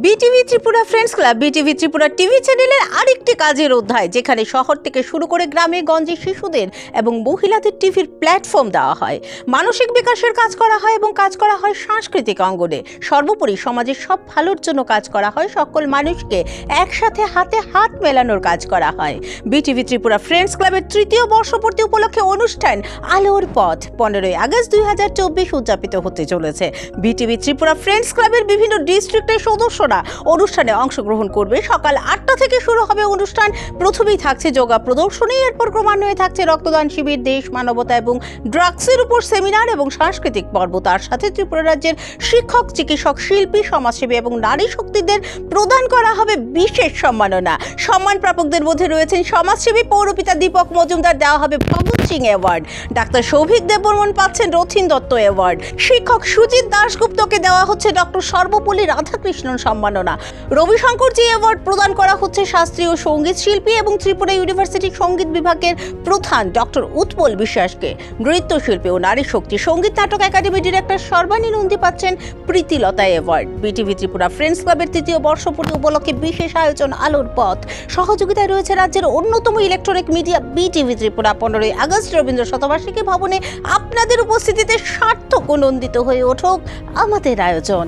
BTV Tripura friends club BTV Tripura TV চ্যানেলের আরেকটি কাজের অধ্যায়, যেখানে শহর থেকে শুরু করে গ্রামে গঞ্জে শিশুদের এবং মহিলাদের টিভির প্ল্যাটফর্ম দেওয়া হয়, মানসিক বিকাশের কাজ করা হয় এবং কাজ করা হয় সাংস্কৃতিক অঙ্গনে। সর্বোপরি সমাজের সব ভালোর জন্য কাজ করা হয়, সকল মানুষকে একসাথে হাতে হাত মেলানোর কাজ করা হয়। বিটিভি ত্রিপুরা ফ্রেন্ডস ক্লাবের তৃতীয় বর্ষপূর্তি উপলক্ষে অনুষ্ঠান আলোর পথ 15ই আগস্ট 2024 উদযাপিত হতে চলেছে। বিটিভি ত্রিপুরা ফ্রেন্ডস ক্লাবের বিভিন্ন ডিস্ট্রিক্টের সদস্যরা অনুষ্ঠানে অংশগ্রহণ করবে। সকাল 8টা থেকে শুরু হবে অনুষ্ঠান। প্রথমেই থাকছে যোগা প্রদর্শনী, এরপর ক্রমান্বয়ে থাকছে রক্তদান শিবির, দেশ মানবতা এবং ড্রাগসের উপর সেমিনার এবং সাংস্কৃতিক পর্ব। তার সাথে ত্রিপুরা রাজ্যের শিক্ষক, চিকিৎসক, শিল্পী, সমাজসেবী এবং নারী শক্তিদের প্রদান করা হবে বিশেষ সম্মাননা। সম্মান প্রাপকদের মধ্যে রয়েছেন সমাজসেবী পৌরপিতা দীপক মজুমদার, দেওয়া হবে ভগৎ সিং অ্যাওয়ার্ড। ডাক্তার সৌভিক দেববর্মন পাচ্ছেন রথিন দত্ত অ্যাওয়ার্ড। শিক্ষক সুজিত দাশগুপ্তকে দেওয়া হচ্ছে ডক্টর সর্বপল্লী রাধাকৃষ্ণন সম্মাননা। রবিশঙ্করজি অ্যাওয়ার্ড প্রদান করা হচ্ছে শাস্ত্রীয় সঙ্গীত শিল্পী এবং ত্রিপুরা ইউনিভার্সিটি সঙ্গীত বিভাগের প্রধান ডক্টর উৎপল বিশ্বাসকে। নৃত্যশিল্পী ও নারী শক্তি সঙ্গীত নাটক একাডেমি ডিরেক্টর সর্বানী নন্দী পাচ্ছেন Pritilata award. BTV Tripura friends ক্লাবের তৃতীয় বর্ষপূর্তি উপলক্ষে বিশেষ আয়োজন আলোর পথ। সহযোগিতায় রয়েছে রাজ্যের অন্যতম ইলেকট্রনিক মিডিয়া বিটিভি ত্রিপুরা। 15ই আগস্ট রবীন্দ্র শতবার্ষিকী ভবনে আপনাদের উপস্থিতিতে সার্থক ও নন্দিত হয়ে ওঠুক আমাদের আয়োজন।